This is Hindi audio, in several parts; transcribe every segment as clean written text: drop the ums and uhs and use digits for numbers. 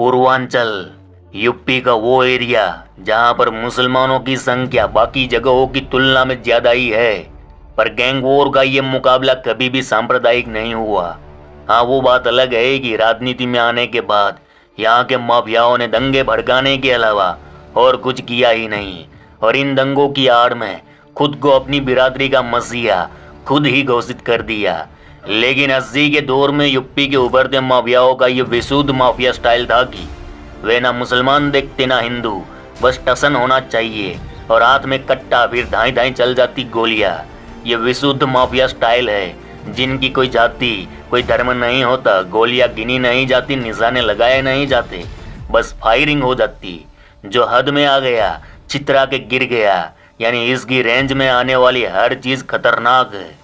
पूर्वांचल यूपी का वो एरिया जहां पर मुसलमानों की संख्या बाकी जगहों की तुलना में ज्यादा ही है, पर गैंग वॉर का ये मुकाबला कभी भी सांप्रदायिक नहीं हुआ। हाँ, वो बात अलग है कि राजनीति में आने के बाद यहाँ के माफियाओं ने दंगे भड़काने के अलावा और कुछ किया ही नहीं, और इन दंगों की आड़ में खुद को अपनी बिरादरी का मसीहा खुद ही घोषित कर दिया। लेकिन 80 के दौर में यूपी के उभरते माफियाओं का ये विशुद्ध माफिया स्टाइल था कि वे ना मुसलमान देखते ना हिंदू, बस टसन होना चाहिए और हाथ में कट्टा, फिर धाई धाई चल जाती गोलियां। ये विशुद्ध माफिया स्टाइल है जिनकी कोई जाति कोई धर्म नहीं होता, गोलियां गिनी नहीं जाती, निशाने लगाए नहीं जाते, बस फायरिंग हो जाती। जो हद में आ गया चित्रा के गिर गया, यानी इसकी रेंज में आने वाली हर चीज खतरनाक है।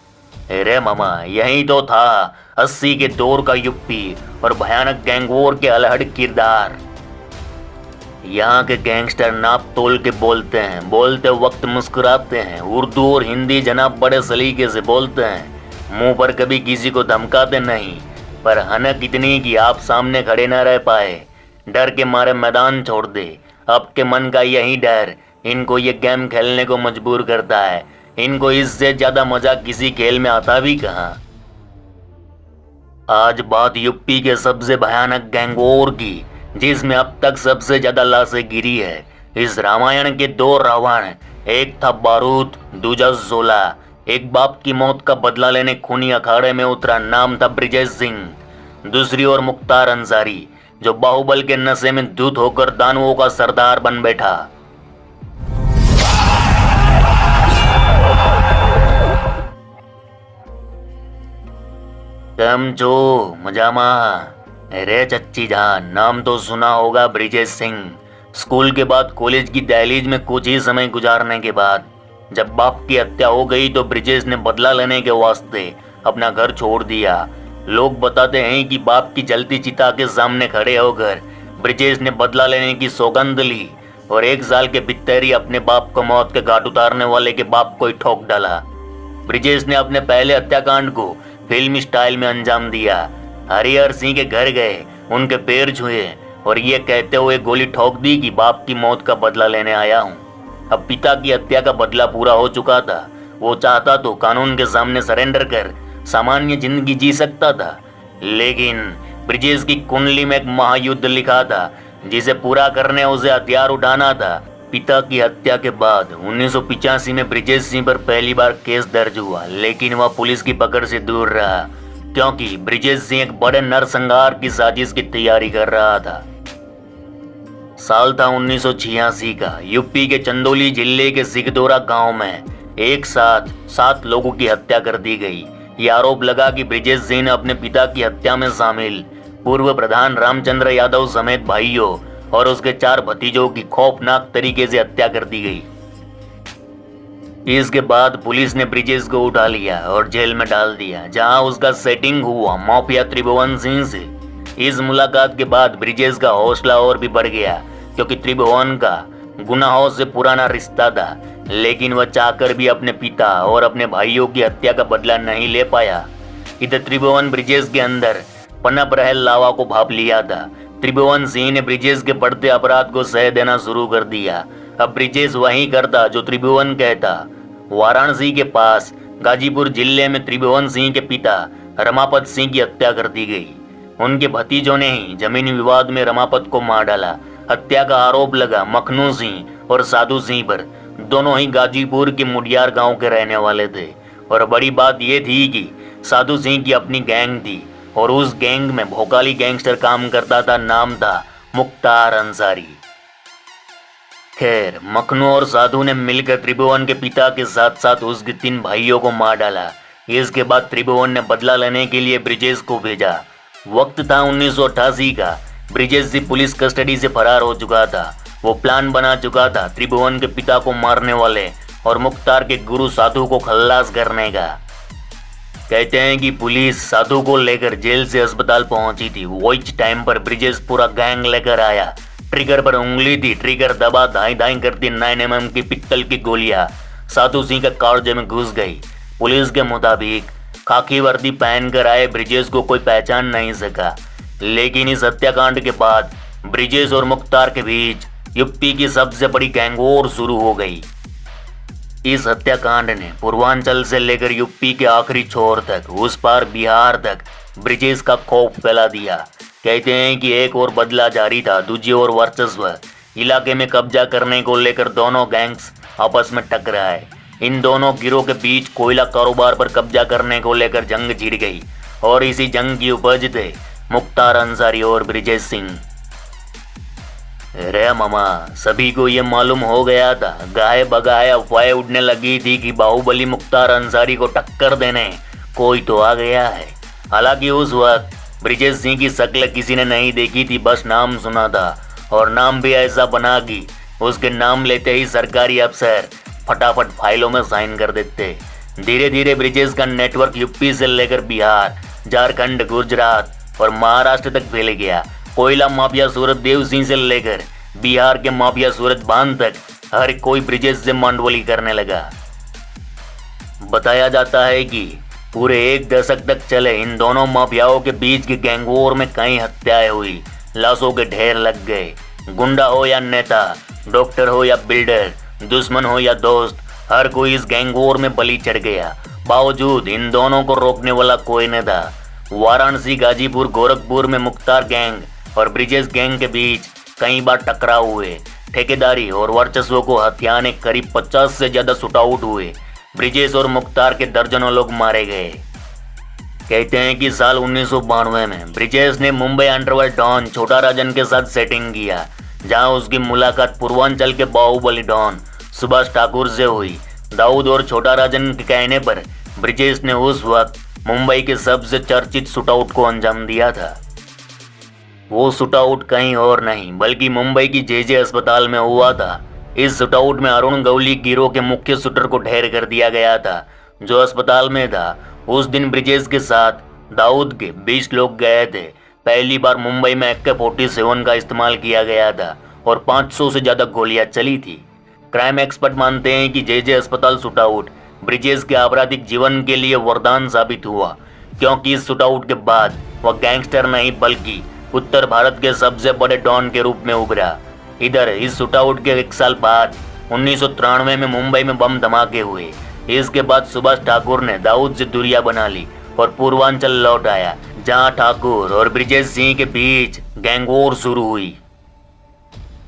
अरे मामा, यही तो था 80 के दौर का यूपी और भयानक गैंग वॉर के अलहड़ किरदार। यहाँ के गैंगस्टर नाप तोल के बोलते हैं, बोलते वक्त मुस्कुराते हैं, उर्दू और हिंदी जनाब बड़े सलीके से बोलते हैं, मुंह पर कभी किसी को धमकाते नहीं, पर हनक इतनी कि आप सामने खड़े न रह पाए, डर के मारे मैदान छोड़ दे। आपके मन का यही डर इनको ये गेम खेलने को मजबूर करता है। इनको इससे ज्यादा मजा किसी खेल में आता भी कहाँ। आज बात यूपी के सबसे भयानक गैंग वॉर की, जिसमें अब तक सबसे ज्यादा लाशें गिरी है। इस रामायण के दो रावण, एक था बारूद, दूजा जोला। एक बाप की मौत का बदला लेने खूनी अखाड़े में उतरा, नाम था ब्रिजेश सिंह। दूसरी ओर मुख्तार अंसारी, जो बाहुबल के नशे में धुत होकर दानवों का सरदार बन बैठा। कम जो मजामा। अरे चच्ची जान, नाम तो सुना होगा ब्रिजेश सिंह। स्कूल के बाद कॉलेज की दहलीज में कुछ ही समय गुजारने के बाद जब बाप की हत्या हो गई तो ब्रिजेश ने बदला लेने के वास्ते अपना घर छोड़ दिया। लोग बताते हैं कि बाप की जलती चिता के सामने खड़े होकर ब्रिजेश ने बदला लेने की सौगंध ली और 1 साल के भीतर ही अपने बाप को मौत के घाट उतारने वाले के बाप को ही ठोक डाला। ब्रिजेश ने अपने पहले हत्याकांड को फिल्मी स्टाइल में अंजाम दिया। हरिहर सिंह के घर गए, उनके पैर छुए और ये कहते हुए गोली ठोक दी कि बाप की मौत का बदला लेने आया हूँ। अब पिता की हत्या का बदला पूरा हो चुका था। वो चाहता तो कानून के सामने सरेंडर कर सामान्य जिंदगी जी सकता था, लेकिन ब्रिजेश की कुंडली में एक महायुद्ध लिखा था जिसे पूरा करने उसे हथियार उठाना था। पिता की हत्या के बाद 1985 में ब्रिजेश सिंह पर पहली बार केस दर्ज हुआ, लेकिन वह पुलिस की पकड़ से दूर रहा क्योंकि ब्रिजेश सिंह एक बड़े नरसंहार की साजिश की तैयारी कर रहा था। साल था 1986 का। यूपी के चंदौली जिले के सिगदोरा गांव में एक साथ 7 लोगों की हत्या कर दी गई। ये आरोप लगा कि ब्रिजेश सिंह ने अपने पिता की हत्या में शामिल पूर्व प्रधान रामचंद्र यादव समेत भाइयों और उसके 4 भतीजों की खौफनाक तरीके से हत्या कर दी गई। इसके बाद पुलिस ने ब्रिजेश को उठा लिया और जेल में डाल दिया, जहां उसका सेटिंग हुआ माफिया त्रिभुवन सिंह से। इस मुलाकात के बाद ब्रिजेश का हौसला और भी बढ़ गया क्योंकि त्रिभुवन का गुनाहों से पुराना रिश्ता था, लेकिन वह चाहकर भी अपने पिता और अपने भाइयों की हत्या का बदला नहीं ले पाया। इधर त्रिभुवन ब्रिजेश के अंदर पनप रहे लावा को भाप लिया था। त्रिभुवन सिंह ने ब्रिजेश के बढ़ते अपराध को सह देना शुरू कर दिया। अब ब्रिजेश वही करता जो त्रिभुवन कहता। वाराणसी के पास गाजीपुर जिले में त्रिभुवन सिंह के पिता रमापत सिंह की हत्या कर दी गई। उनके भतीजों ने ही जमीनी विवाद में रमापत को मार डाला। हत्या का आरोप लगा मखनू सिंह और साधु सिंह पर। दोनों ही गाजीपुर के मुडियार गांव के रहने वाले थे, और बड़ी बात यह थी कि साधु सिंह की अपनी गैंग थी और उस गैंग में भोकाली गैंगस्टर काम करता था, नाम था मुख्तार अंसारी। खैर, मखनू और साधु ने मिलकर त्रिभुवन के पिता के साथ साथ उसके 3 भाइयों को मार डाला। इसके बाद त्रिभुवन ने बदला लेने के लिए ब्रिजेश को भेजा। वक्त था 1988 का। ब्रिजेश जी पुलिस कस्टडी से फरार हो चुका था। वो प्लान बना चुका था त्रिभुवन के पिता को मारने वाले और मुख्तार के गुरु साधु को खल्लास करने का। कहते हैं कि पुलिस साधु को लेकर जेल से अस्पताल पहुंची थी। वही टाइम पर ब्रिजेश पूरा गैंग लेकर आया। ट्रिगर पर उंगली थी, ट्रिगर दबा धाई धाई करती 9 mm की पित्तल की गोलियां साधु सिंह के कालजे में घुस गई। पुलिस के मुताबिक खाकी वर्दी पहनकर आए ब्रिजेश को कोई पहचान नहीं सका, लेकिन इस हत्याकांड के बाद ब्रिजेश और मुख्तार के बीच यूपी की सबसे बड़ी गैंग वॉर शुरू हो गई। इस हत्याकांड ने पूर्वांचल से लेकर यूपी के आखिरी छोर तक, उस पार बिहार तक ब्रिजेश का खौफ फैला दिया। कहते हैं कि एक और बदला जारी था, दूसरी ओर वर्चस्व। इलाके में कब्जा करने को लेकर दोनों गैंग्स आपस में टकराए। इन दोनों गिरोह के बीच कोयला कारोबार पर कब्जा करने को लेकर जंग छिड़ गई और इसी जंग की उपज थे मुख्तार अंसारी और ब्रिजेश सिंह। रे मामा, सभी को ये मालूम हो गया था, गाये बगाए अफवाहें उड़ने लगी थी कि बाहुबली मुख्तार अंसारी को टक्कर देने कोई तो आ गया है। हालांकि उस वक्त ब्रिजेश सिंह की शक्ल किसी ने नहीं देखी थी, बस नाम सुना था और नाम भी ऐसा बना कि उसके नाम लेते ही सरकारी अफसर फटाफट फाइलों में साइन कर देते। धीरे धीरे ब्रिजेश का नेटवर्क यूपी से लेकर बिहार, झारखंड, गुजरात और महाराष्ट्र तक फैल गया। कोयला माफिया सूरत देव सिंह से लेकर बिहार के माफिया सूरत बांध तक हर कोई ब्रिजेश से मांडवली करने लगा। बताया जाता है कि पूरे एक दशक तक चले इन दोनों माफियाओं के बीच की गैंग वॉर में कई हत्याएं हुई, लाशों के ढेर लग गए। गुंडा हो या नेता, डॉक्टर हो या बिल्डर, दुश्मन हो या दोस्त, हर कोई इस गैंग वॉर में बलि चढ़ गया। बावजूद इन दोनों को रोकने वाला कोई न था। वाराणसी, गाजीपुर, गोरखपुर में मुख्तार गैंग और ब्रिजेश गैंग के बीच कई बार टकराव हुए। ठेकेदारी और वर्चस्व को हथियाने करीब 50 से ज्यादा शूटआउट हुए। ब्रिजेश और मुख्तार के दर्जनों लोग मारे गए। कहते हैं कि साल 1992 में ब्रिजेश ने मुंबई अंडरवर्ल्ड डॉन छोटा राजन के साथ सेटिंग किया, जहां उसकी मुलाकात पूर्वांचल के बाहुबली डॉन सुभाष ठाकुर से हुई। दाऊद और छोटा राजन के कहने पर ब्रिजेश ने उस वक्त मुंबई के सबसे चर्चित शूटआउट को अंजाम दिया था। वो शूटआउट कहीं और नहीं बल्कि मुंबई की जेजे अस्पताल में हुआ था। इस शूटआउट में अरुण गवली गिरोह के मुख्य शूटर को ढेर कर दिया गया था, जो अस्पताल में था। उस दिन ब्रिजेश के साथ दाऊद के 20 लोग गए थे। पहली बार मुंबई में AK-47 का इस्तेमाल किया गया था और 500 से ज्यादा गोलियां चली थी। क्राइम एक्सपर्ट मानते हैं कि जेजे अस्पताल शूटआउट ब्रिजेश के आपराधिक जीवन के लिए वरदान साबित हुआ, क्योंकि इस शूटआउट के बाद वह गैंगस्टर नहीं बल्कि उत्तर भारत के सबसे बड़े डॉन के रूप में उभरा। इधर इस शूटआउट के 1 साल बाद 1993 में मुंबई में बम धमाके हुए। इसके बाद सुभाष ठाकुर ने दाऊद से दूरियां बना ली और पूर्वांचल लौट आया, जहां ठाकुर और ब्रिजेश सिंह के बीच गैंग वॉर शुरू हुई।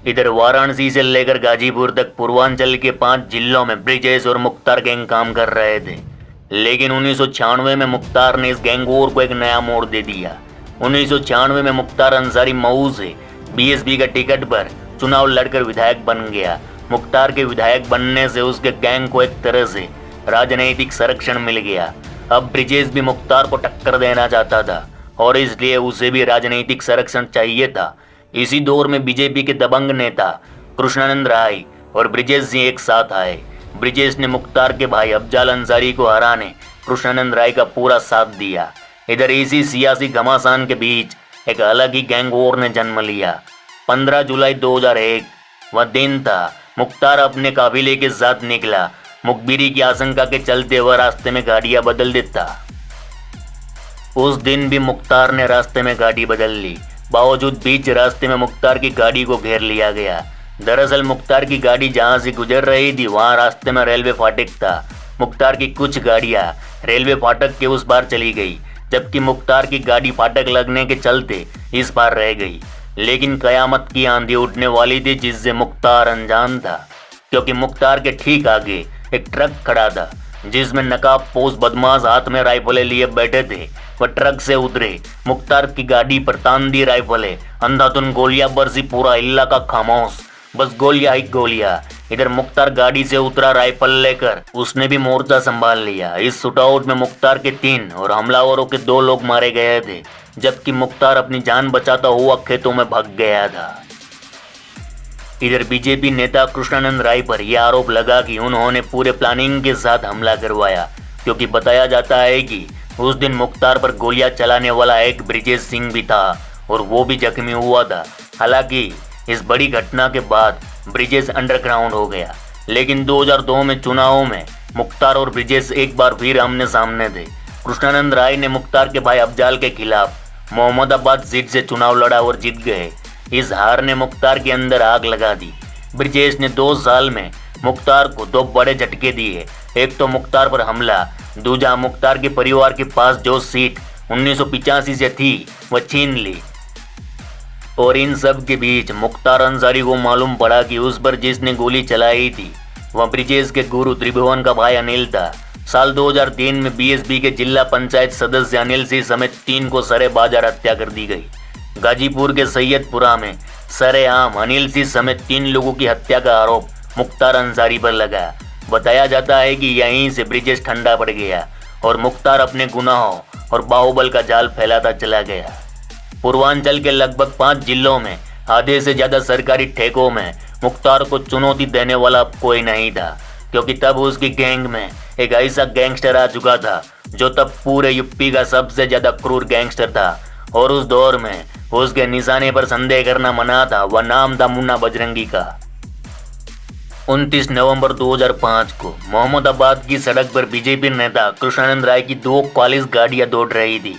इधर वाराणसी से लेकर गाजीपुर तक पूर्वांचल के 5 जिलों में ब्रिजेश और मुख्तार गैंग काम कर रहे थे। लेकिन 1996 में मुख्तार ने इस गैंग वॉर को एक नया मोड़ दे दिया। 1996 में मुख्तार अंसारी मऊ से BSP का टिकट पर चुनाव लड़कर विधायक बन गया। मुख्तार के विधायक बनने से उसके गैंग को एक तरह से राजनीतिक संरक्षण मिल गया। अब ब्रिजेश भी मुख्तार को टक्कर देना चाहता था और इसलिए उसे भी राजनीतिक संरक्षण चाहिए था। इसी दौर में बीजेपी के दबंग नेता कृष्णानंद राय और ब्रिजेश सिंह एक साथ आए। ब्रिजेश ने मुख्तार के भाई अफजाल अंसारी को हराने कृष्णानंद राय का पूरा साथ दिया। इधर इसी सियासी घमासान के बीच एक अलग ही गैंग वॉर ने जन्म लिया। 15 जुलाई 2001 वह दिन था। मुख्तार अपने काफिले के साथ निकला। मुखबिरी की आशंका के चलते वह रास्ते में गाड़ियां बदल देता। उस दिन भी मुख्तार ने रास्ते में गाड़ी बदल ली। बावजूद बीच रास्ते में मुख्तार की गाड़ी को घेर लिया गया। दरअसल मुख्तार की गाड़ी जहां से गुजर रही थी वहां रास्ते में रेलवे फाटक था। मुख्तार की कुछ गाड़ियां रेलवे फाटक के उस पार चली गई, जबकि मुख्तार की गाड़ी फाटक लगने के चलते इस पार रह गई। लेकिन कयामत की आंधी उठने वाली थी, जिससे मुख्तार अनजान था, क्योंकि मुख्तार के ठीक आगे एक ट्रक खड़ा था जिसमें नकाबपोश बदमाश हाथ में राइफलें लिए बैठे थे। वह ट्रक से उतरे। मुख्तार की गाड़ी पर तान दी राइफलें। अंधाधुन गोलियां बरसी। पूरा इलाका खामोश, बस गोलियां ही गोलियां। इधर मुख्तार गाड़ी से उतरा राइफल लेकर। उसने भी मोर्चा संभाल लिया। इस शूटआउट में मुख्तार के 3 और हमलावरों के 2 लोग मारे गए थे, जबकि मुख्तार अपनी जान बचाता हुआ खेतों में भाग गया था। इधर बीजेपी नेता कृष्णानंद राय पर यह आरोप लगा कि उन्होंने पूरे प्लानिंग के साथ हमला करवाया, क्योंकि बताया जाता है कि उस दिन मुख्तार पर गोलियां चलाने वाला एक ब्रिजेश सिंह भी था और वो भी जख्मी हुआ था। हालांकि इस बड़ी घटना के बाद ब्रिजेश अंडरग्राउंड हो गया। लेकिन 2002 में चुनावों में मुख्तार और ब्रिजेश एक बार फिर आमने सामने थे। कृष्णानंद राय ने मुख्तार के भाई अफजाल के खिलाफ मोहम्मदाबाद सीट से चुनाव लड़ा और जीत गए। इस हार ने मुख्तार के अंदर आग लगा दी। ब्रिजेश ने 2 साल में मुख्तार को 2 बड़े झटके दिए। एक तो मुख्तार पर हमला, दूजा मुख्तार के परिवार के पास जो सीट 1985 से थी वह छीन ली। और इन सब के बीच मुख्तार अंसारी को मालूम पड़ा कि उस पर जिसने गोली चलाई थी वह ब्रिजेश के गुरु त्रिभुवन का भाई अनिल था। साल 2003 में बीएसपी के जिला पंचायत सदस्य अनिल सिंह समेत 3 को सरे बाजार हत्या कर दी गई। गाजीपुर के सैयदपुरा में सरेआम अनिल सिंह समेत 3 लोगों की हत्या का आरोप मुख्तार अंसारी पर लगा। बताया जाता है कि यहीं से ब्रिजेश ठंडा पड़ गया और मुख्तार अपने गुनाहों और बाहुबल का जाल फैलाता चला गया। पूर्वांचल के लगभग 5 जिलों में आधे से ज्यादा सरकारी ठेकों में मुख्तार को चुनौती देने वाला कोई नहीं था, क्योंकि तब उसकी गैंग में एक ऐसा गैंगस्टर आ चुका था जो तब पूरे यूपी का सबसे ज्यादा क्रूर गैंगस्टर था। और उस दौर में उसके निशाने पर संदेह करना मना था। वह नाम था मुन्ना बजरंगी का। 29 नवंबर 2005 को मोहम्मदाबाद की सड़क पर बीजेपी नेता कृष्णानंद राय की 2 पुलिस गाड़ियां दौड़ रही थी।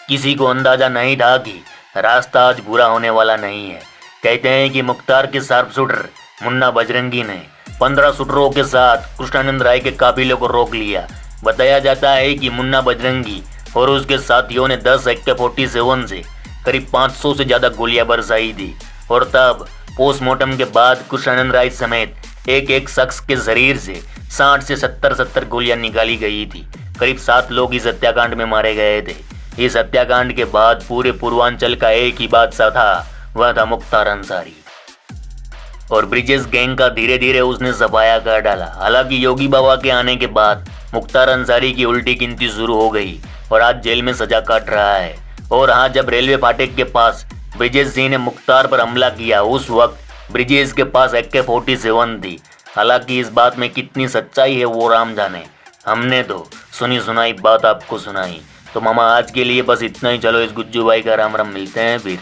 किसी को अंदाजा नहीं था कि रास्ता आज बुरा होने वाला नहीं है। कहते हैं कि मुख्तार के शार्प शूटर मुन्ना बजरंगी ने 15 शूटरों के साथ कृष्णानंद राय के काफिले को रोक लिया। बताया जाता है कि मुन्ना बजरंगी और उसके साथियों ने 10 AK-47 से करीब 500 से ज्यादा गोलियां बरसाई थी। और तब पोस्टमार्टम के बाद कृष्णानंद राय समेत एक शख्स के शरीर से 60 से 70 गोलियां निकाली गई थी। करीब 7 लोग इस हत्याकांड में मारे गए थे। इस हत्याकांड के बाद पूरे पूर्वांचल का एक ही बादशाह था, वह था मुख्तार अंसारी। और ब्रिजेश गैंग का धीरे धीरे उसने सफाया कर डाला। हालांकि योगी बाबा के आने के बाद मुख्तार अंसारी की उल्टी गिनती शुरू हो गई और आज जेल में सजा काट रहा है। और हाँ, जब रेलवे फाटक के पास ब्रिजेश सिंह ने मुख्तार पर हमला किया, उस वक्त ब्रिजेश के पास AK-47 थी। हालांकि इस बात में कितनी सच्चाई है वो राम जाने। हमने तो सुनी सुनाई बात आपको सुनाई। तो मामा आज के लिए बस इतना ही। चलो इस गुज्जू भाई का राम राम, मिलते हैं फिर।